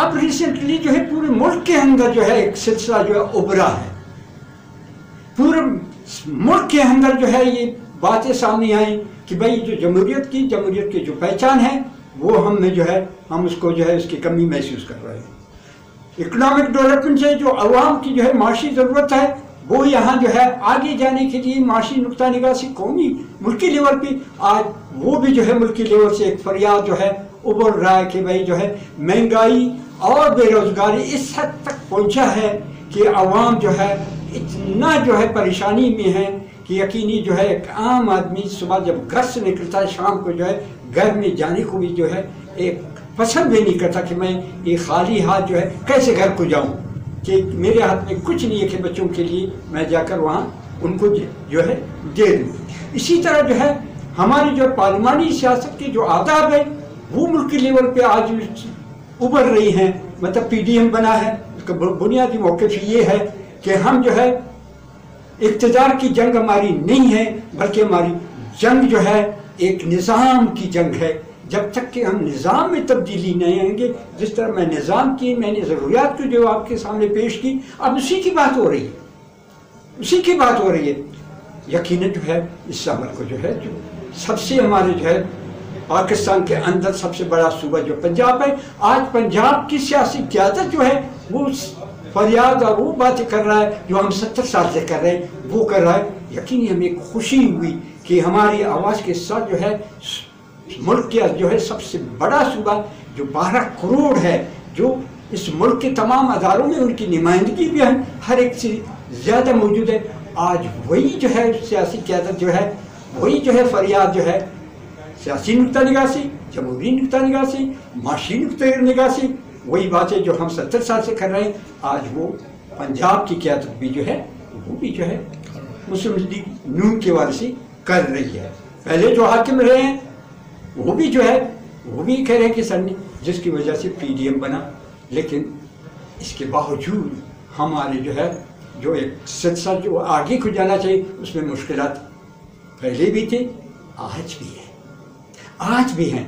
اب ریسنٹلی جو ہے پورے ملک کے اندر جو ہے ایک سلسلہ جو ہے ابھرا ہے، پورے ملک کے اندر جو ہے یہ باتیں سامنے آئیں کہ بھائی جو جمہوریت کی جو پہچان ہے وہ ہم میں جو ہے ہم اس کو جو ہے اس کی کمی محسوس کر رہے ہیں۔ اکنامک ڈیولپمنٹ سے جو عوام کی جو ہے معاشی ضرورت ہے وہ یہاں جو ہے آگے جانے کے لیے معاشی نقطہ نگاہ سے قومی ملکی لیول پہ آج وہ بھی جو ہے ملکی لیول سے ایک فریاد جو ہے ابھر رہا ہے کہ بھائی جو ہے مہنگائی اور بے روزگاری اس حد تک پہنچا ہے کہ عوام جو ہے اتنا جو ہے پریشانی میں ہے کہ یقینی جو ہے ایک عام آدمی صبح جب گھر سے نکلتا ہے شام کو جو ہے گھر میں جانے کو بھی جو ہے ایک پسند بھی نہیں کرتا کہ میں یہ خالی ہاتھ جو ہے کیسے گھر کو جاؤں، کہ میرے ہاتھ میں کچھ نہیں ہے کہ بچوں کے لیے میں جا کر وہاں ان کو جو ہے دے دوں۔ اسی طرح جو ہے ہماری جو پارلیمانی سیاست کے جو آداب ہے وہ ملکی لیول پہ آج ابھر رہی ہیں، مطلب پی ڈی ایم بنا ہے، اس کا بنیادی موقف یہ ہے کہ ہم جو ہے اقتدار کی جنگ ہماری نہیں ہے بلکہ ہماری جنگ جو ہے ایک نظام کی جنگ ہے۔ جب تک کہ ہم نظام میں تبدیلی نہیں آئیں گے، جس طرح میں نظام کی میں نے ضروریات کو جو آپ کے سامنے پیش کی، اب اسی کی بات ہو رہی ہے، یقیناً جو ہے اس عمل کو جو ہے جو سب سے ہمارے جو ہے پاکستان کے اندر سب سے بڑا صوبہ جو پنجاب ہے، آج پنجاب کی سیاسی قیادت جو ہے وہ فریاد اور وہ باتیں کر رہا ہے جو ہم 70 سال سے کر رہے ہیں وہ کر رہا ہے۔ یقینی ہمیں خوشی ہوئی کہ ہماری آواز کے ساتھ جو ہے ملک کے جو ہے سب سے بڑا صوبہ جو 12 کروڑ ہے، جو اس ملک کے تمام اداروں میں ان کی نمائندگی بھی ہے، ہر ایک سے زیادہ موجود ہے، آج وہی جو ہے سیاسی قیادت جو ہے وہی جو ہے فریاد جو ہے سیاسی نقطہ نگاہ سے، جمہوری نقطہ نگاہ سے، معاشی نقطہ نگاہ سے وہی باتیں جو ہم 70 سال سے کر رہے ہیں، آج وہ پنجاب کی قیادت بھی جو ہے وہ بھی جو ہے مسلم لیگ نون کے والے سے کر رہی ہے۔ پہلے جو حاکم رہے ہیں وہ بھی جو ہے وہ بھی کہہ رہے ہیں کہ سر نے جس کی وجہ سے پی ڈی ایم بنا، لیکن اس کے باوجود ہمارے جو ہے جو ایک سلسلہ جو آگے کو جانا چاہیے اس میں مشکلات پہلے بھی تھے، آج بھی ہیں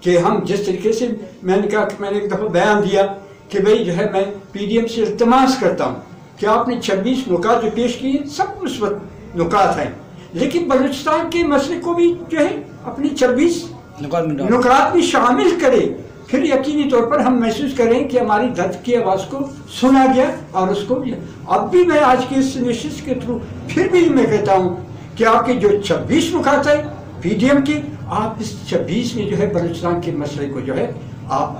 کہ ہم جس طریقے سے میں نے کہا کہ میں نے ایک دفعہ بیان دیا کہ بھئی جو ہے میں پی ڈی ایم سے التماس کرتا ہوں کہ آپ نے 26 نکات جو پیش کیے سب مثبت نکات ہیں، لیکن بلوچستان کے مسئلے کو بھی جو ہے اپنی 26 نکات میں شامل کرے، پھر یقینی طور پر ہم محسوس کریں کہ ہماری درد کی آواز کو سنا گیا اور اس کو اب بھی میں آج کی اس نشست کے تھرو پھر بھی میں کہتا ہوں کہ آپ کے جو 26 نکات ہیں پی ڈی ایم کی، آپ اس 26 میں جو ہے بلوچستان کے مسئلے کو جو ہے آپ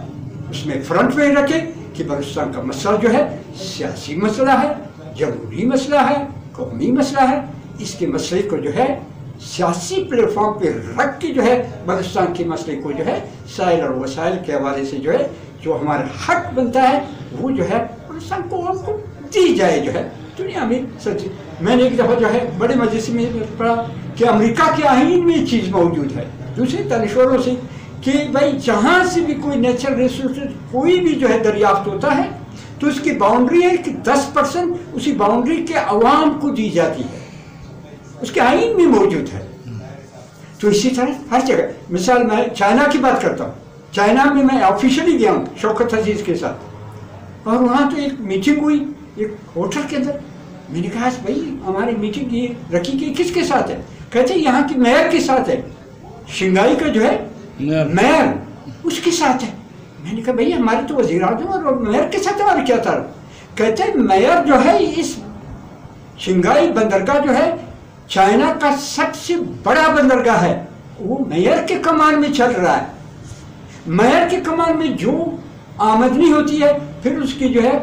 اس میں فرنٹ میں رکھیں کہ بلوچستان کا مسئلہ جو ہے سیاسی مسئلہ ہے، جمہوری مسئلہ ہے، قومی مسئلہ ہے، اس کے مسئلے کو جو ہے سیاسی پلیٹ فارم پہ رکھ کے جو ہے بلوچستان کے مسئلے کو جو ہے سائل اور وسائل کے حوالے سے جو ہے جو ہمارا حق بنتا ہے وہ جو ہے بلوچستان کو ہم کو دی جائے۔ جو ہے دنیا میں سچ میں نے ایک دفعہ جو ہے بڑے مجلس میں پڑھا کہ امریکہ کے آئین میں یہ چیز موجود ہے دوسرے دانشوروں سے کہ بھائی جہاں سے بھی کوئی نیچرل ریسورسز کوئی بھی جو ہے دریافت ہوتا ہے تو اس کی باؤنڈری ہے کہ 10% اسی باؤنڈری کے عوام کو دی جاتی ہے، اس کے آئین میں موجود ہے۔ تو اسی طرح ہر جگہ مثال میں چائنا کی بات کرتا ہوں، چائنا میں میں آفیشلی گیا ہوں شوکت عزیز کے ساتھ، اور وہاں تو ایک میٹنگ ہوئی ایک ہوٹل کے اندر، میں نے کہا بھائی ہماری میٹنگ یہ رکھی گئی کس کے ساتھ ہے؟ کہتے ہیں یہاں کی میئر کے ساتھ ہے، شنگائی کا جو ہے میئر اس کے ساتھ ہے۔ میں نے کہا بھائی ہمارے تو وزیر اعظم اور میئر کے ساتھ ہمارا کیا تھا؟ کہتے ہیں میئر جو ہے اس شنگائی بندرگاہ جو ہے چائنا کا سب سے بڑا بندرگاہ ہے، وہ میئر کے کمان میں چل رہا ہے، میئر کے کمان میں جو آمدنی ہوتی ہے پھر اس کی جو ہے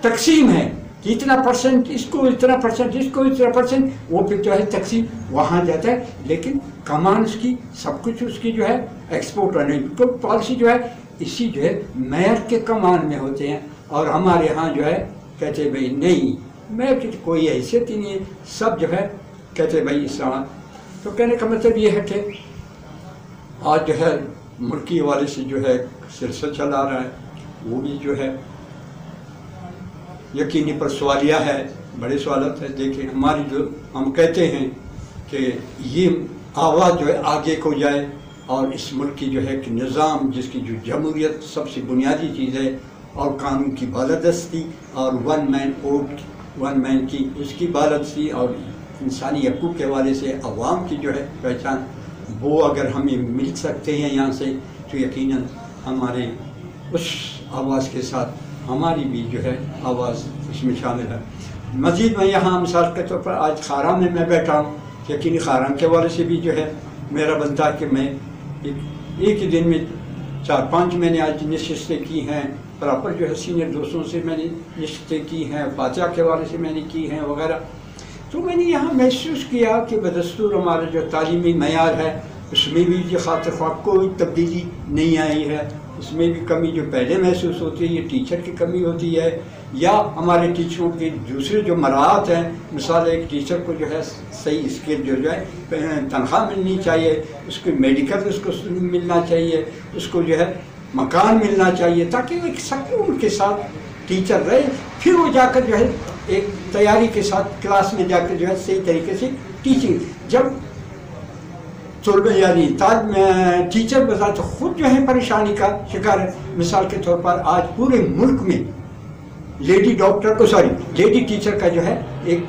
تقسیم ہے کہ اتنا پرسنٹ اس کو اتنا پرسنٹ اس کو اتنا پرسنٹ، وہ پھر جو ہے تقسیم وہاں جاتا ہے، لیکن کمان اس کی سب کچھ اس کی جو ہے ایکسپورٹ اور امپورٹ پالیسی جو ہے اسی جو ہے میئر کے کمان میں ہوتے ہیں، اور ہمارے ہاں جو ہے کہتے بھائی نہیں میئر کی کوئی حیثیت ہی نہیں ہے، سب جو ہے کہتے بھائی اسلام۔ تو کہنے کا مطلب یہ ہے کہ آج جو ہے ملکی حوالے سے جو ہے سلسلہ چل آ رہا ہے وہ بھی جو ہے یقینی پر سوالیہ ہے، بڑے سوالات ہیں۔ دیکھیں ہماری جو ہم کہتے ہیں کہ یہ آواز جو ہے آگے کو جائے، اور اس ملک کی جو ہے کہ نظام جس کی جو جمہوریت سب سے بنیادی چیز ہے اور قانون کی بالادستی اور ون مین کی اس کی بالادستی اور انسانی حقوق کے حوالے سے عوام کی جو ہے پہچان، وہ اگر ہمیں مل سکتے ہیں یہاں سے تو یقیناً ہمارے اس آواز کے ساتھ ہماری بھی جو ہے آواز اس میں شامل ہے۔ مزید میں یہاں مثال کے طور پر آج خاران میں بیٹھا ہوں، یقینی خاران کے حوالے سے بھی جو ہے میرا بنتا ہے کہ میں ایک ہی دن میں 4-5 میں نے آج نشستیں کی ہیں، پراپر جو ہے سینئر دوستوں سے میں نے نشستیں کی ہیں، فاتحہ کے حوالے سے میں نے کی ہیں وغیرہ۔ تو میں نے یہاں محسوس کیا کہ بدستور ہمارا جو تعلیمی معیار ہے اس میں بھی یہ خاطر خواہ کوئی تبدیلی نہیں آئی ہے۔ اس میں بھی کمی جو پہلے محسوس ہوتی ہے یہ ٹیچر کی کمی ہوتی ہے، یا ہمارے ٹیچروں کے دوسرے جو مراحت ہیں، مثال ایک ٹیچر کو جو ہے صحیح اسکل جو ہے تنخواہ ملنی چاہیے، اس کو میڈیکل اس کو ملنا چاہیے، اس کو جو ہے مکان ملنا چاہیے تاکہ وہ ایک سکون کے ساتھ ٹیچر رہے، پھر وہ جا کر جو ہے ایک تیاری کے ساتھ کلاس میں جا کر جو ہے صحیح طریقے سے ٹیچنگ۔ جب طلبہ یعنی ٹیچر بذات خود جو ہے پریشانی کا شکار ہے، مثال کے طور پر آج پورے ملک میں لیڈی ٹیچر کا جو ہے ایک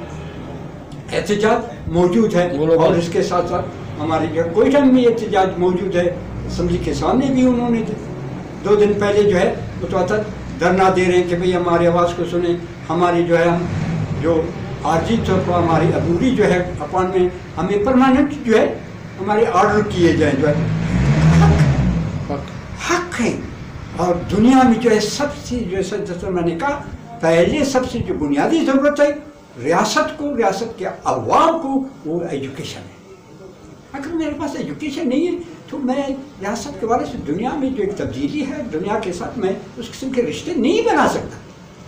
احتجاج موجود ہے، اور اس کے ساتھ ساتھ ہمارے جو ہے کوئٹہ میں بھی احتجاج موجود ہے۔ اسمبلی کے سامنے بھی انہوں نے 2 دن پہلے جو ہے متواتر دھرنا دے رہے ہیں کہ بھئی ہماری آواز کو سنیں، ہماری جو ہے جو عارضی طور پر ہماری عبوری جو ہے اپوائنٹمنٹ ہمیں پرماننٹ جو ہے ہمارے آرڈر کیے جائیں، جو ہے حق ہے۔ اور دنیا میں جو ہے سب سے جو ہے جیسے میں نے کہا پہلے سب سے جو بنیادی ضرورت ہے ریاست کو، ریاست کے عوام کو، وہ ایجوکیشن ہے۔ اگر میرے پاس ایجوکیشن نہیں ہے تو میں ریاست کے حوالے سے دنیا میں جو ایک تبدیلی ہے دنیا کے ساتھ میں اس قسم کے رشتے نہیں بنا سکتا،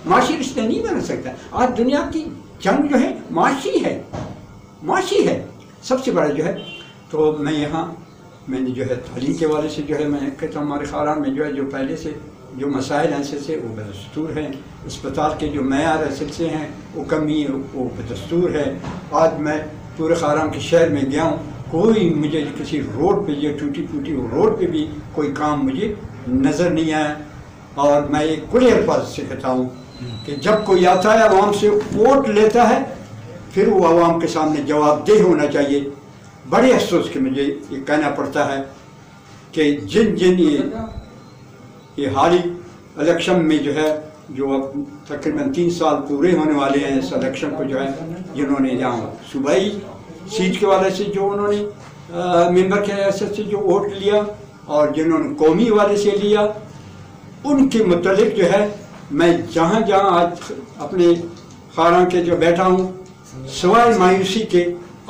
معاشی رشتے نہیں بنا سکتا۔ آج دنیا کی جنگ جو ہے معاشی ہے سب سے بڑا جو ہے۔ تو میں نے جو ہے تعلیم کے حوالے سے جو ہے میں کہتا ہوں ہمارے خاران میں جو ہے جو پہلے سے جو مسائل ہیں سلسلے وہ بدستور ہیں، اسپتال کے جو معیار سلسلے ہیں وہ کمی وہ بدستور ہے۔ آج میں پورے خاران کے شہر میں گیا ہوں، کوئی مجھے کسی روڈ پہ جو ٹوٹی پھوٹی روڈ پہ بھی کوئی کام مجھے نظر نہیں آیا۔ اور میں ایک کھلے الفاظ سے کہتا ہوں کہ جب کوئی آتا ہے عوام سے ووٹ لیتا ہے پھر وہ عوام کے سامنے جواب دہ ہونا چاہیے۔ بڑے افسوس کے مجھے یہ کہنا پڑتا ہے کہ جن یہ حالی الیکشن میں جو ہے جو اب تقریباً 3 سال پورے ہونے والے ہیں اس الیکشن کو جو ہے جنہوں نے یہاں صوبائی سیٹ کے والے سے جو انہوں نے ممبر کے حیثیت سے جو ووٹ لیا اور جنہوں نے قومی والے سے لیا، ان کے متعلق جو ہے میں جہاں آج اپنے خاران کے جو بیٹھا ہوں سوائے مایوسی کے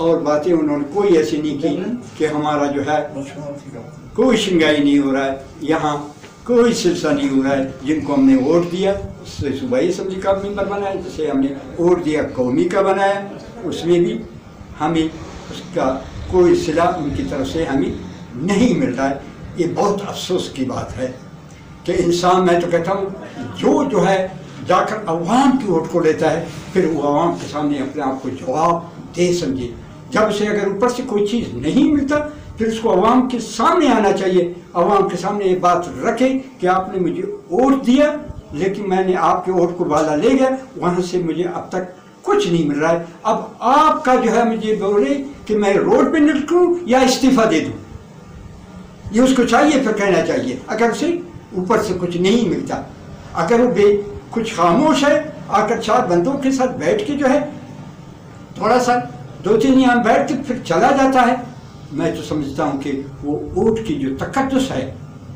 اور باتیں انہوں نے کوئی ایسی نہیں کی کہ ہمارا جو ہے کوئی شنگائی نہیں ہو رہا ہے، یہاں کوئی سلسلہ نہیں ہو رہا ہے۔ جن کو ہم نے ووٹ دیا اس سے صوبائی اسمبلی کا ممبر بنایا، جسے ہم نے ووٹ دیا قومی کا بنایا، اس میں بھی ہمیں اس کا کوئی صلہ ان کی طرف سے ہمیں نہیں مل رہا ہے۔ یہ بہت افسوس کی بات ہے کہ انسان، میں تو کہتا ہوں جو ہے جا کر عوام کی ووٹ کو لیتا ہے پھر وہ عوام کے سامنے اپنے آپ کو جواب دے سمجھے۔ جب اسے اگر اوپر سے کوئی چیز نہیں ملتا پھر اس کو عوام کے سامنے آنا چاہیے، عوام کے سامنے یہ بات رکھے کہ آپ نے مجھے ووٹ دیا لیکن میں نے آپ کے ووٹ کو بالا لے گیا، وہاں سے مجھے اب تک کچھ نہیں مل رہا ہے۔ اب آپ کا جو ہے مجھے بولے کہ میں روڈ پہ نکلوں یا استعفیٰ دے دوں، یہ اس کو چاہیے پھر کہنا چاہیے اگر اسے اوپر سے کچھ نہیں ملتا۔ اگر وہ کچھ خاموش ہے آ کر 4 بندوں کے ساتھ بیٹھ کے جو ہے تھوڑا سا 2-3 یہاں بیٹھ کے پھر چلا جاتا ہے، میں تو سمجھتا ہوں کہ وہ ووٹ کی جو تقدس ہے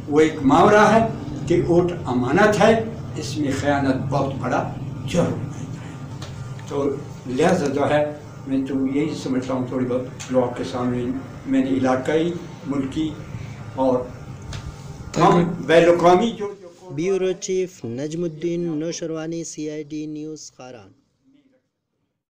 وہ ایک محاورہ ہے کہ ووٹ امانت ہے، اس میں خیانت بہت بڑا جرم ہے۔ تو لہذا جو ہے میں تو یہی سمجھتا ہوں تھوڑی بہت جو آپ کے سامنے میں نے علاقائی، ملکی اور بین الاقوامی جو بیورو چیف نجم الدین نوشروانی CID نیوز خاران۔